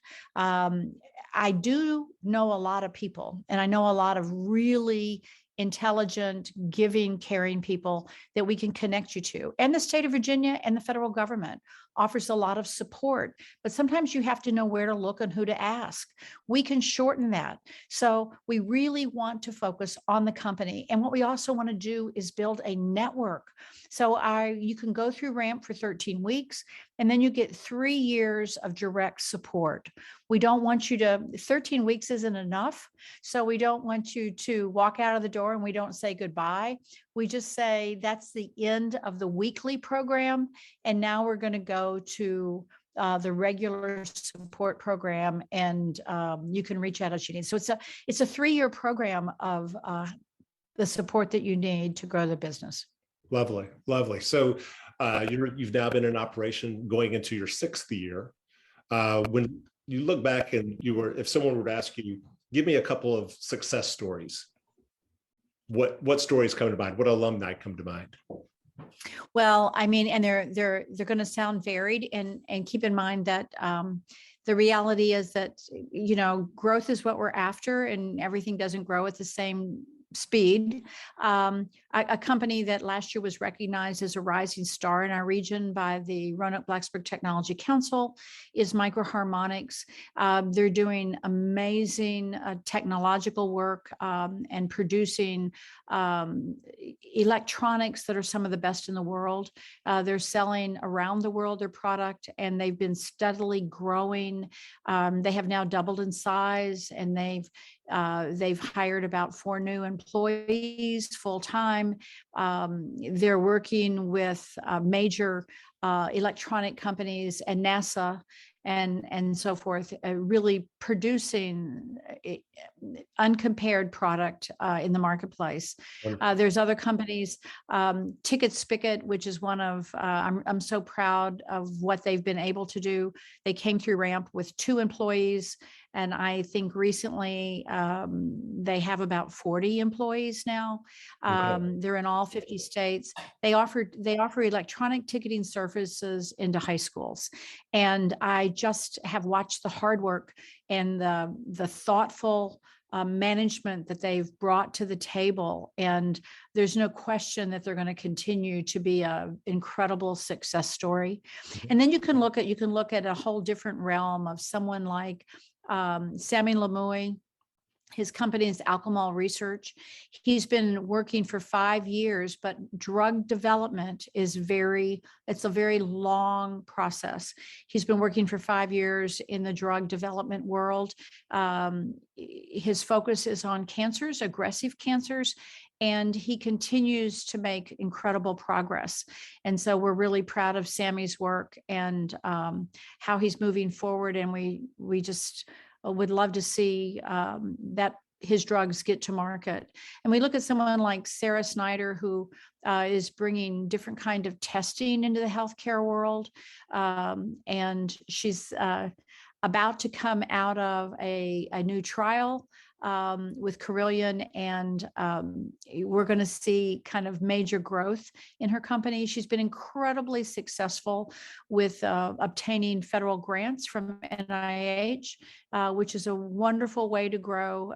I do know a lot of people, and I know a lot of really intelligent, giving, caring people that we can connect you to. And the state of Virginia and the federal government offers a lot of support, but sometimes you have to know where to look and who to ask. We can shorten that. So we really want to focus on the company. And what we also want to do is build a network. So you can go through RAMP for 13 weeks, and then you get 3 years of direct support. We don't want you to, 13 weeks isn't enough. So we don't want you to walk out of the door and we don't say goodbye. We just say that's the end of the weekly program. And now we're going to go to the regular support program, and you can reach out as you need. So it's a 3-year program of the support that you need to grow the business. Lovely, lovely. So you've now been in operation going into your 6th year. When you look back and if someone were to ask you, give me a couple of success stories, what stories come to mind? What alumni come to mind? Well, I mean, and they're going to sound varied, and keep in mind that the reality is that, growth is what we're after, and everything doesn't grow at the same speed. A company that last year was recognized as a rising star in our region by the Roanoke Blacksburg Technology Council is Microharmonics. They're doing amazing technological work and producing electronics that are some of the best in the world. They're selling around the world their product, and they've been steadily growing. They have now doubled in size, and they've hired about 4 new employees full-time. They're working with major electronic companies and NASA and so forth, really producing uncompared product in the marketplace. There's other companies, Ticket Spigot, which is one of, I'm so proud of what they've been able to do. They came through RAMP with 2 employees. And I think recently they have about 40 employees now. They're in all 50 states. They offer electronic ticketing services into high schools. And I just have watched the hard work and the thoughtful management that they've brought to the table. And there's no question that they're going to continue to be an incredible success story. And then you can look at a whole different realm of someone like Sammy Lemoy. His company is Alchemol Research. He's been working for 5 years, but drug development it's a very long process. He's been working for 5 years in the drug development world. His focus is on cancers, aggressive cancers, and he continues to make incredible progress. And so we're really proud of Sammy's work and how he's moving forward. And we just would love to see that his drugs get to market. And we look at someone like Sarah Snyder, who is bringing different kind of testing into the healthcare world. And she's about to come out of a new trial with Carillion, and we're going to see kind of major growth in her company. She's been incredibly successful with obtaining federal grants from NIH, which is a wonderful way to grow.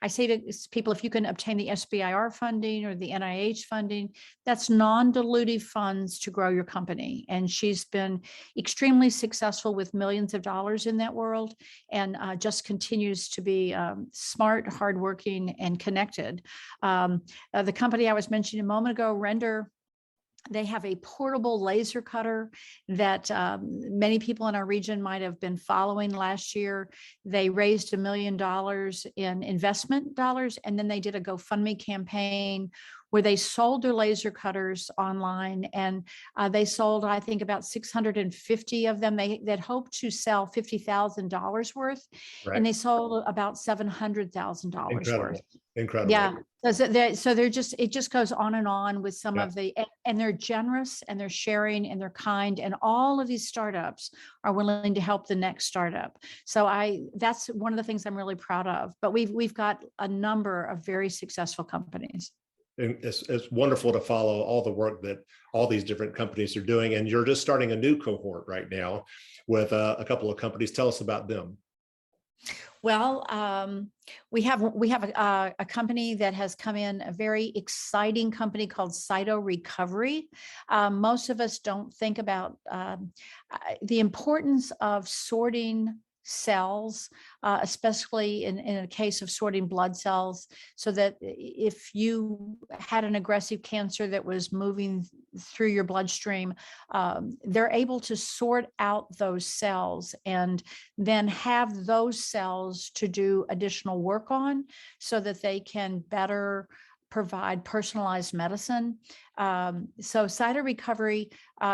I say to people, if you can obtain the SBIR funding or the NIH funding, that's non-dilutive funds to grow your company. And she's been extremely successful with millions of dollars in that world, and just continues to be smart, hardworking, and connected. The company I was mentioning a moment ago, Render, they have a portable laser cutter that many people in our region might have been following last year. They raised $1 million in investment dollars, and then they did a GoFundMe campaign where they sold their laser cutters online, and they sold, I think, about 650 of them. They'd hoped to sell $50,000 worth, Right. and they sold about $700,000 Incredible. worth. Incredible. Yeah. So they're just, it just goes on and on with some of the, and they're generous and they're sharing and they're kind, and all of these startups are willing to help the next startup. So that's one of the things I'm really proud of. But we've got a number of very successful companies. And it's wonderful to follow all the work that all these different companies are doing. And you're just starting a new cohort right now with a couple of companies. Tell us about them. Well, we have a company that has come in, a very exciting company called Cyto Recovery. Most of us don't think about the importance of sorting cells, especially in a case of sorting blood cells, so that if you had an aggressive cancer that was moving through your bloodstream, they're able to sort out those cells and then have those cells to do additional work on so that they can better provide personalized medicine. So Cyto Recovery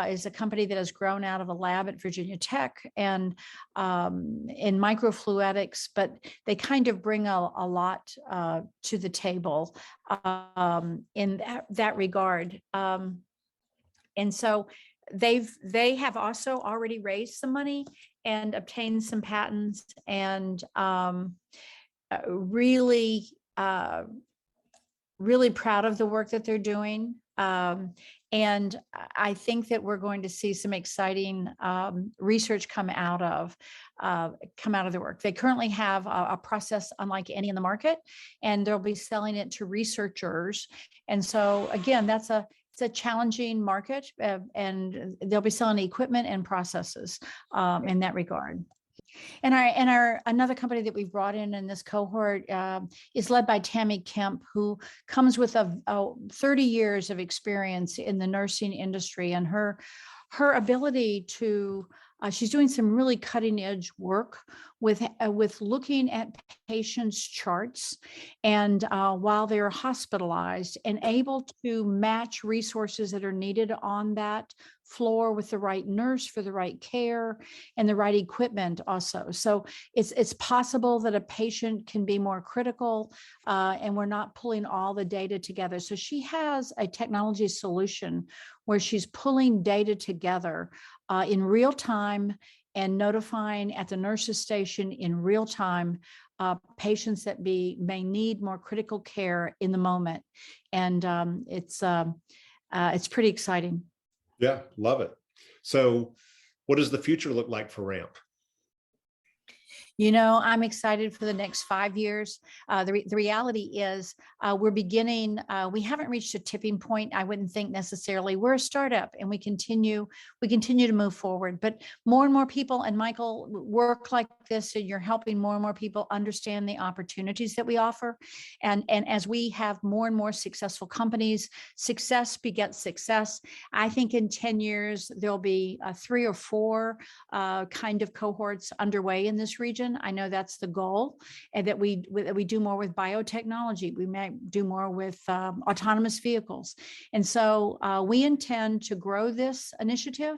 is a company that has grown out of a lab at Virginia Tech and in microfluidics, but they kind of bring a lot to the table in that regard. And so they have also already raised some money and obtained some patents, and really proud of the work that they're doing. And I think that we're going to see some exciting research come out of the work. They currently have a process unlike any in the market, and they'll be selling it to researchers. And so again, it's a challenging market, and they'll be selling equipment and processes in that regard. And our another company that we've brought in this cohort is led by Tammy Kemp, who comes with a 30 years of experience in the nursing industry, and her ability to she's doing some really cutting edge work with looking at patients' charts, and while they're hospitalized, and able to match resources that are needed on that floor with the right nurse for the right care and the right equipment also. So it's possible that a patient can be more critical, and we're not pulling all the data together. So she has a technology solution where she's pulling data together in real time and notifying at the nurse's station in real time patients that may need more critical care in the moment. And it's pretty exciting. Yeah, love it. So what does the future look like for RAMP? You know, I'm excited for the next 5 years. The reality is we're beginning, we haven't reached a tipping point. I wouldn't think necessarily. We're a startup and we continue to move forward, but more and more people, and Michael, work like this, and you're helping more and more people understand the opportunities that we offer. And as we have more and more successful companies, success begets success. I think in 10 years, there'll be 3 or 4 kind of cohorts underway in this region. I know that's the goal, and that we do more with biotechnology. We may do more with autonomous vehicles. And so we intend to grow this initiative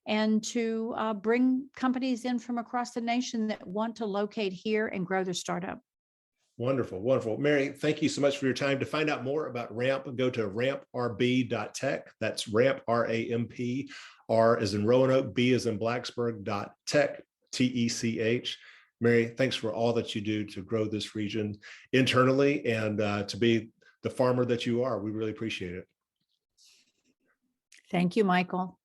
and to bring companies in from across the nation that want to locate here and grow their startup. Wonderful, wonderful. Mary, thank you so much for your time. To find out more about RAMP, go to ramprb.tech. That's RAMP, R-A-M-P. R as in Roanoke, B as in Blacksburg.tech, T-E-C-H. Mary, thanks for all that you do to grow this region internally and to be the farmer that you are. We really appreciate it. Thank you, Michael.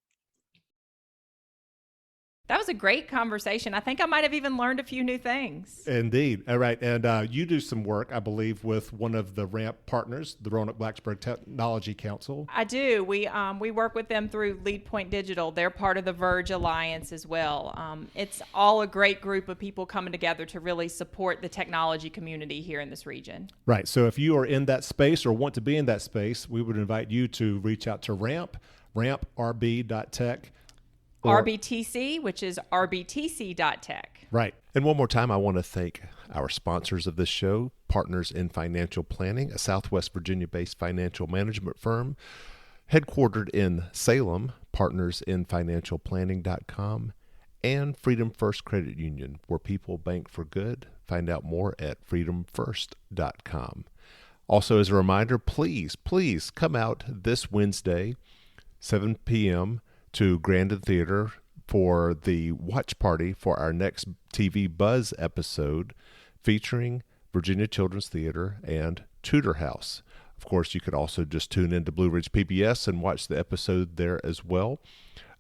That was a great conversation. I think I might have even learned a few new things. Indeed. All right. And you do some work, I believe, with one of the RAMP partners, the Roanoke Blacksburg Technology Council. I do. We work with them through Lead Point Digital. They're part of the Verge Alliance as well. It's all a great group of people coming together to really support the technology community here in this region. Right. So if you are in that space or want to be in that space, we would invite you to reach out to RAMP, ramprb.tech. RBTC, which is rbtc.tech. Right. And one more time, I want to thank our sponsors of this show, Partners in Financial Planning, a Southwest Virginia-based financial management firm headquartered in Salem, partnersinfinancialplanning.com, and Freedom First Credit Union, where people bank for good. Find out more at freedomfirst.com. Also, as a reminder, please come out this Wednesday, 7 p.m., to Grandin Theater for the watch party for our next TV Buzz episode featuring Virginia Children's Theater and Tudor House. Of course, you could also just tune into Blue Ridge PBS and watch the episode there as well.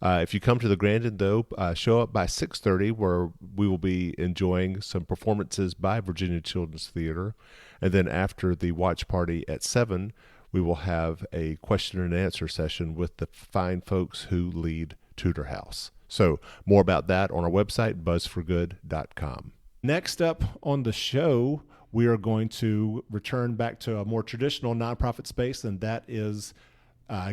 If you come to the Grandin, though, show up by 6:30, where we will be enjoying some performances by Virginia Children's Theater. And then after the watch party at 7, we will have a question and answer session with the fine folks who lead Tudor House. So more about that on our website, buzzforgood.com. Next up on the show, we are going to return back to a more traditional nonprofit space, and that is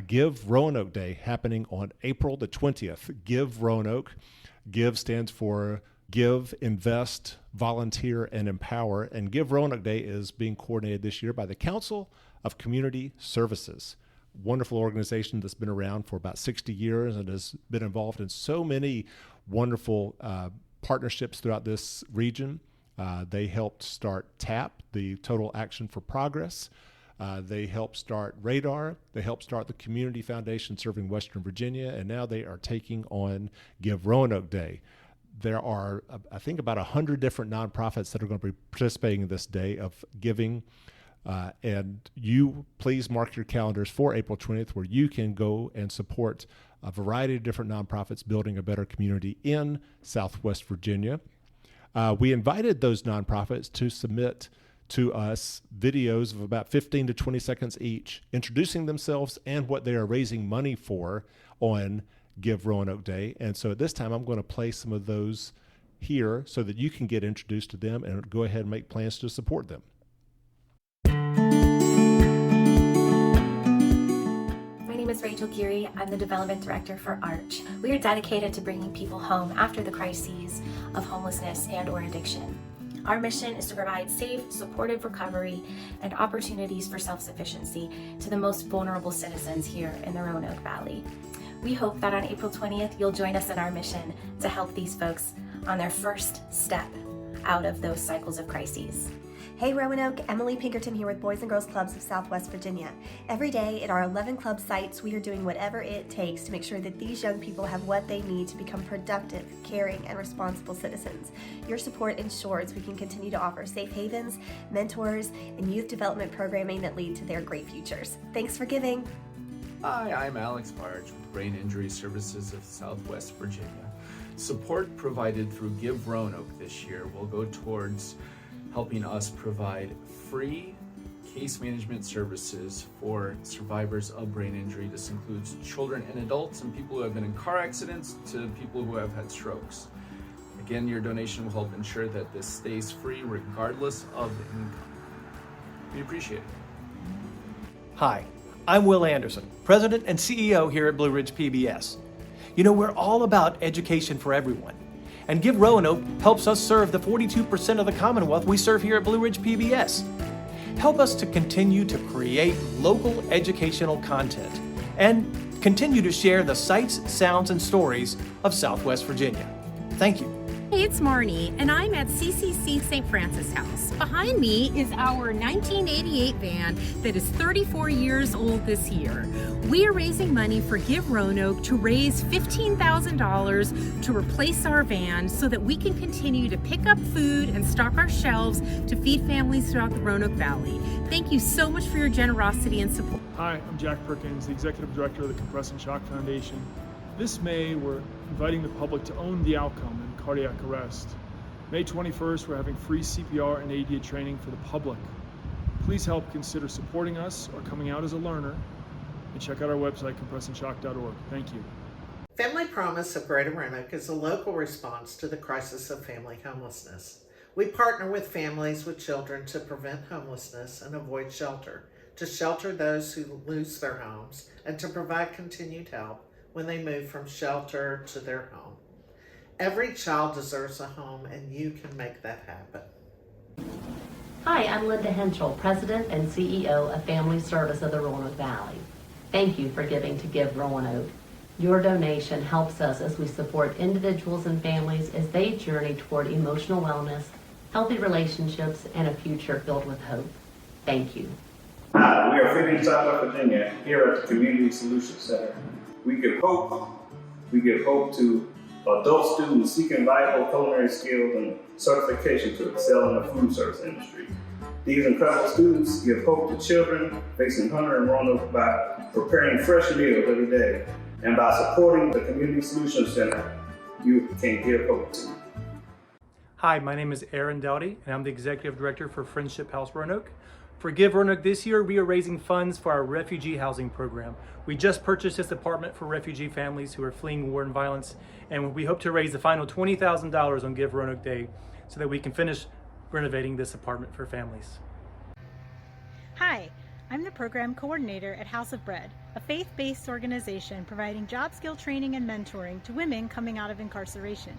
Give Roanoke Day, happening on April the 20th. Give Roanoke. Give stands for Give, Invest, Volunteer, and Empower. And Give Roanoke Day is being coordinated this year by the Council of Community Services. Wonderful organization that's been around for about 60 years and has been involved in so many wonderful partnerships throughout this region. They helped start TAP, the Total Action for Progress. They helped start Radar. They helped start the Community Foundation serving Western Virginia, and now they are taking on Give Roanoke Day. There are, I think, about 100 different nonprofits that are going to be participating in this day of giving. And you please mark your calendars for April 20th, where you can go and support a variety of different nonprofits building a better community in Southwest Virginia. We invited those nonprofits to submit to us videos of about 15 to 20 seconds each, introducing themselves and what they are raising money for on Give Roanoke Day. And so at this time, I'm going to play some of those here so that you can get introduced to them and go ahead and make plans to support them. My name is Rachel Geary. I'm the Development Director for ARCH. We are dedicated to bringing people home after the crises of homelessness and or addiction. Our mission is to provide safe, supportive recovery and opportunities for self-sufficiency to the most vulnerable citizens here in the Roanoke Valley. We hope that on April 20th, you'll join us in our mission to help these folks on their first step out of those cycles of crises. Hey Roanoke, Emily Pinkerton here with Boys and Girls Clubs of Southwest Virginia. Every day at our 11 club sites, we are doing whatever it takes to make sure that these young people have what they need to become productive, caring, and responsible citizens. Your support ensures we can continue to offer safe havens, mentors, and youth development programming that lead to their great futures. Thanks for giving. Hi, I'm Alex Barge with Brain Injury Services of Southwest Virginia. Support provided through Give Roanoke this year will go towards helping us provide free case management services for survivors of brain injury. This includes children and adults and people who have been in car accidents to people who have had strokes. Again, your donation will help ensure that this stays free regardless of income. We appreciate it. Hi, I'm Will Anderson, President and CEO here at Blue Ridge PBS. You know, we're all about education for everyone. And Give Roanoke helps us serve the 42% of the Commonwealth we serve here at Blue Ridge PBS. Help us to continue to create local educational content and continue to share the sights, sounds, and stories of Southwest Virginia. Thank you. Hey, it's Marnie, and I'm at CCC St. Francis House. Behind me is our 1988 van that is 34 years old this year. We are raising money for Give Roanoke to raise $15,000 to replace our van so that we can continue to pick up food and stock our shelves to feed families throughout the Roanoke Valley. Thank you so much for your generosity and support. Hi, I'm Jack Perkins, the Executive Director of the Compress and Shock Foundation. This May, we're inviting the public to own the outcome in cardiac arrest. May 21st, we're having free CPR and AED training for the public. Please help consider supporting us or coming out as a learner, and check out our website, compressandshock.org. Thank you. Family Promise of Greater Roanoke is a local response to the crisis of family homelessness. We partner with families with children to prevent homelessness and avoid shelter, to shelter those who lose their homes, and to provide continued help when they move from shelter to their home. Every child deserves a home, and you can make that happen. Hi, I'm Linda Henschel, President and CEO of Family Service of the Roanoke Valley. Thank you for giving to Give Roanoke. Your donation helps us as we support individuals and families as they journey toward emotional wellness, healthy relationships, and a future filled with hope. Thank you. Hi, we are Freedom Southwest Virginia here at the Community Solutions Center. We give hope to adult students seeking valuable culinary skills and certification to excel in the food service industry. These incredible students give hope to children facing hunger in Roanoke by preparing fresh meals every day. And by supporting the Community Solutions Center, you can give hope to. Hi, my name is Aaron Dowdy, and I'm the Executive Director for Friendship House Roanoke. For Give Roanoke this year, we are raising funds for our refugee housing program. We just purchased this apartment for refugee families who are fleeing war and violence, and we hope to raise the final $20,000 on Give Roanoke Day so that we can finish renovating this apartment for families. Hi, I'm the Program Coordinator at House of Bread, a faith-based organization providing job skill training and mentoring to women coming out of incarceration.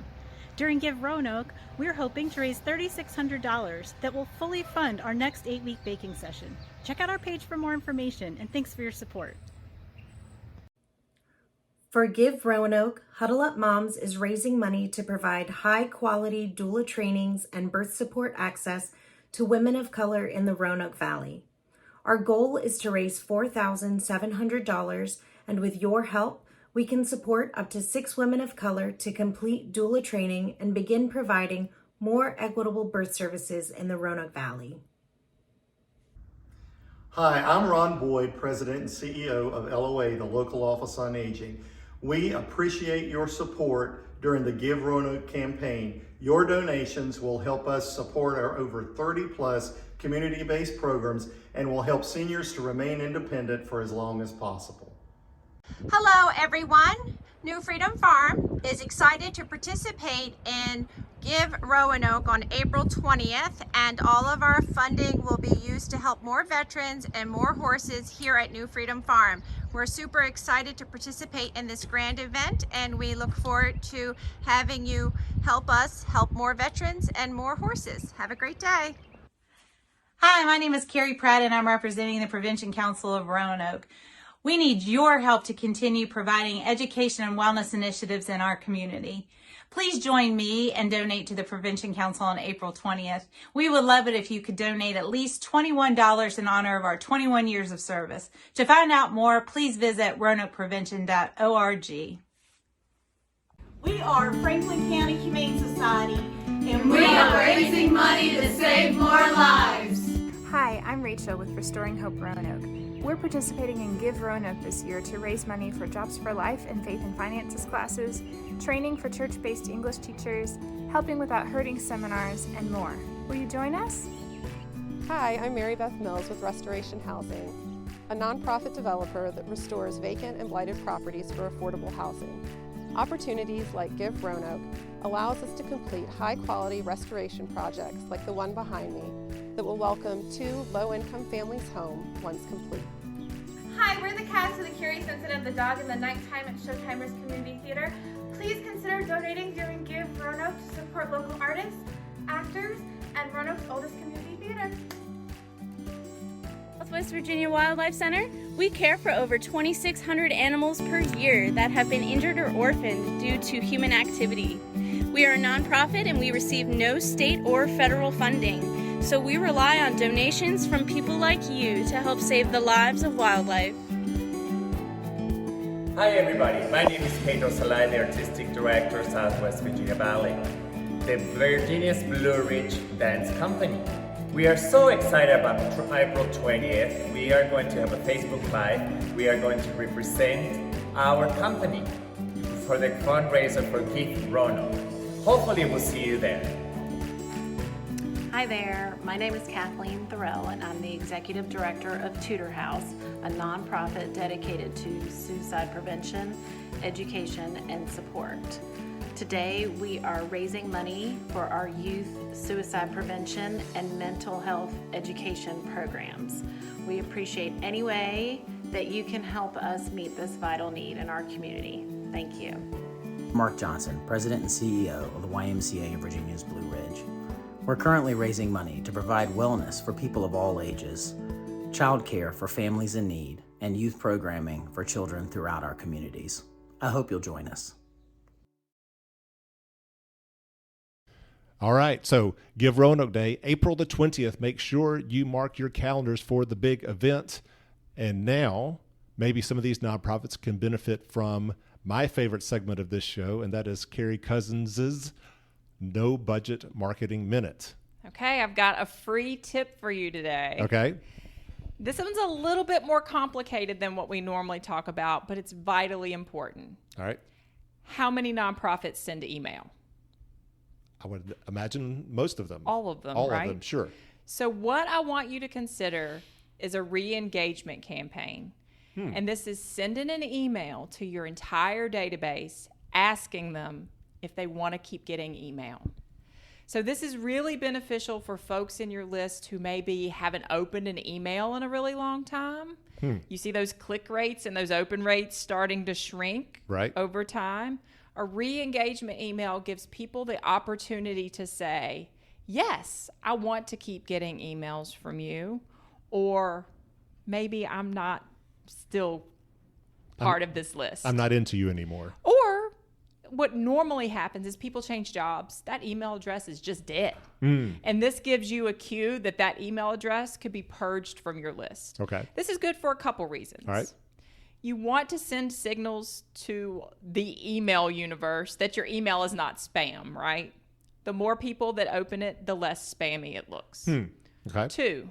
During Give Roanoke, we're hoping to raise $3,600 that will fully fund our next 8-week baking session. Check out our page for more information, and thanks for your support. For Give Roanoke, Huddle Up Moms is raising money to provide high-quality doula trainings and birth support access to women of color in the Roanoke Valley. Our goal is to raise $4,700, and with your help, we can support up to 6 women of color to complete doula training and begin providing more equitable birth services in the Roanoke Valley. Hi, I'm Ron Boyd, President and CEO of LOA, the Local Office on Aging. We appreciate your support during the Give Roanoke campaign. Your donations will help us support our over 30+ community-based programs and will help seniors to remain independent for as long as possible. Hello everyone! New Freedom Farm is excited to participate in Give Roanoke on April 20th, and all of our funding will be used to help more veterans and more horses here at New Freedom Farm. We're super excited to participate in this grand event, and we look forward to having you help us help more veterans and more horses. Have a great day. Hi, my name is Carrie Pratt, and I'm representing the Prevention Council of Roanoke. We need your help to continue providing education and wellness initiatives in our community. Please join me and donate to the Prevention Council on April 20th. We would love it if you could donate at least $21 in honor of our 21 years of service. To find out more, please visit roanokeprevention.org. We are Franklin County Humane Society, and we are raising money to save more lives. Hi, I'm Rachel with Restoring Hope Roanoke. We're participating in Give Roanoke this year to raise money for Jobs for Life and Faith and Finances classes, training for church-based English teachers, helping without hurting seminars, and more. Will you join us? Hi, I'm Mary Beth Mills with Restoration Housing, a nonprofit developer that restores vacant and blighted properties for affordable housing. Opportunities like Give Roanoke allows us to complete high-quality restoration projects like the one behind me that will welcome 2 low-income families home once complete. Hi, we're the cast of The Curious Incident of the Dog in the Nighttime at Showtimers Community Theater. Please consider donating during Give Roanoke to support local artists, actors, and Roanoke's oldest community theater. Southwest Virginia Wildlife Center, we care for over 2,600 animals per year that have been injured or orphaned due to human activity. We are a nonprofit and we receive no state or federal funding, so we rely on donations from people like you to help save the lives of wildlife. Hi everybody, my name is Pedro Salai, the Artistic Director, Southwest Virginia Ballet, the Virginia's Blue Ridge Dance Company. We are so excited about April 20th. We are going to have a Facebook Live. We are going to represent our company. for the fundraiser for Give Roanoke. Hopefully we'll see you there. Hi there, my name is Kathleen Thorell and I'm the Executive Director of Tutor House, a nonprofit dedicated to suicide prevention, education, and support. Today we are raising money for our youth suicide prevention and mental health education programs. We appreciate any way that you can help us meet this vital need in our community. Thank you. Mark Johnson, President and CEO of the YMCA of Virginia's Blue Ridge. We're currently raising money to provide wellness for people of all ages, childcare for families in need, and youth programming for children throughout our communities. I hope you'll join us. All right, so Give Roanoke Day, April the 20th. Make sure you mark your calendars for the big event. And now, maybe some of these nonprofits can benefit from my favorite segment of this show, and that is Carrie Cousins' No Budget Marketing Minute. Okay, I've got a free tip for you today. Okay. This one's a little bit more complicated than what we normally talk about, but it's vitally important. All right. How many nonprofits send email? I would imagine most of them. All of them, All right? of them, sure. So what I want you to consider is a re-engagement campaign. And this is sending an email to your entire database asking them if they want to keep getting email. So this is really beneficial for folks in your list who maybe haven't opened an email in a really long time. You see those click rates and those open rates starting to shrink over time. A re-engagement email gives people the opportunity to say, yes, I want to keep getting emails from you, or maybe I'm not still part of this list. I'm not into you anymore. Or what normally happens is people change jobs. That email address is just dead. And this gives you a cue that that email address could be purged from your list. Okay. This is good for a couple reasons. All right. You want to send signals to the email universe that your email is not spam, right? The more people that open it, the less spammy it looks. Okay. 2,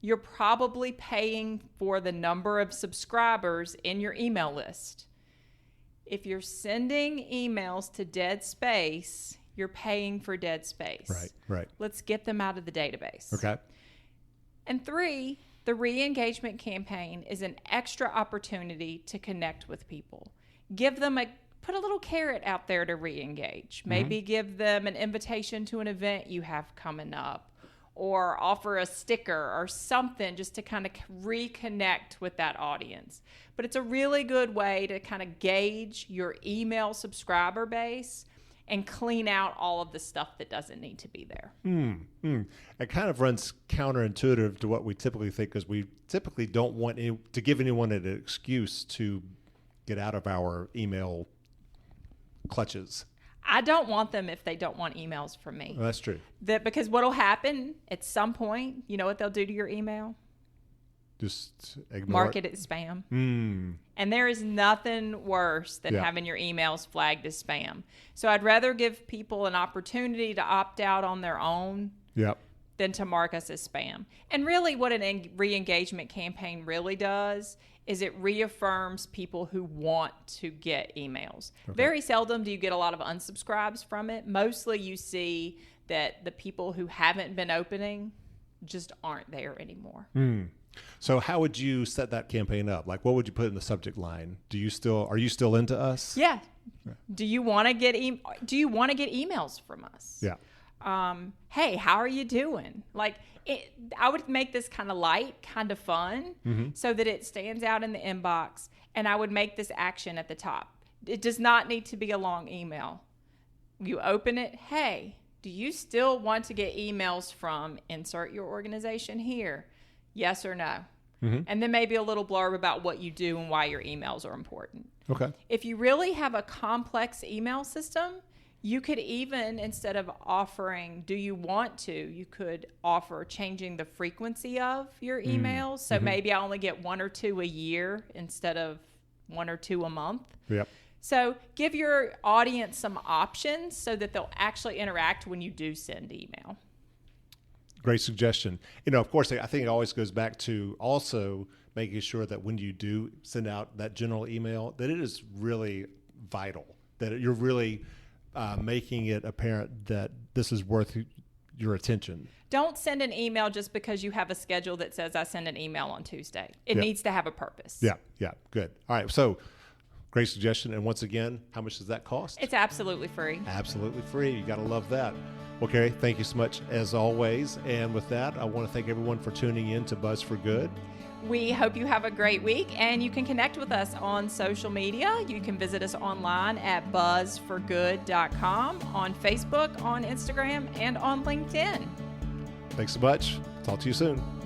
you're probably paying for the number of subscribers in your email list. If you're sending emails to dead space, you're paying for dead space. Right. Let's get them out of the database. Okay. And 3, the re-engagement campaign is an extra opportunity to connect with people. Put a little carrot out there to re-engage. Maybe give them an invitation to an event you have coming up, or offer a sticker or something just to kind of reconnect with that audience. But it's a really good way to kind of gauge your email subscriber base and clean out all of the stuff that doesn't need to be there. It kind of runs counterintuitive to what we typically think, because we typically don't want to give anyone an excuse to get out of our email clutches. I don't want them if they don't want emails from me. Well, that's true. Because what will happen at some point, you know what they'll do to your email? Just ignore Mark it as spam. And there is nothing worse than having your emails flagged as spam. So I'd rather give people an opportunity to opt out on their own than to mark us as spam. And really what an re-engagement campaign really does is it reaffirms people who want to get emails. Very seldom do you get a lot of unsubscribes from it. Mostly you see that the people who haven't been opening just aren't there anymore. So how would you set that campaign up? Like, what would you put in the subject line? Are you still into us? Yeah. Do you want to get emails from us? Yeah. Hey, how are you doing? I would make this kind of light, kind of fun, so that it stands out in the inbox, and I would make this action at the top. It does not need to be a long email. You open it, hey, do you still want to get emails from insert your organization here? Yes or no? And then maybe a little blurb about what you do and why your emails are important. Okay. If you really have a complex email system, you could even, instead of offering, do you want to, you could offer changing the frequency of your emails. So maybe I only get 1 or 2 a year instead of 1 or 2 a month. Yep. So give your audience some options so that they'll actually interact when you do send email. Great suggestion. Of course, I think it always goes back to also making sure that when you do send out that general email, that it is really vital that you're really making it apparent that this is worth your attention. Don't send an email just because you have a schedule that says I send an email on Tuesday. It needs to have a purpose. Yeah, good. All right, so great suggestion. And once again, how much does that cost? It's absolutely free. Absolutely free. You got to love that. Well, Carrie, thank you so much as always. And with that, I want to thank everyone for tuning in to Buzz for Good. We hope you have a great week, and you can connect with us on social media. You can visit us online at buzzforgood.com, on Facebook, on Instagram, and on LinkedIn. Thanks so much. Talk to you soon.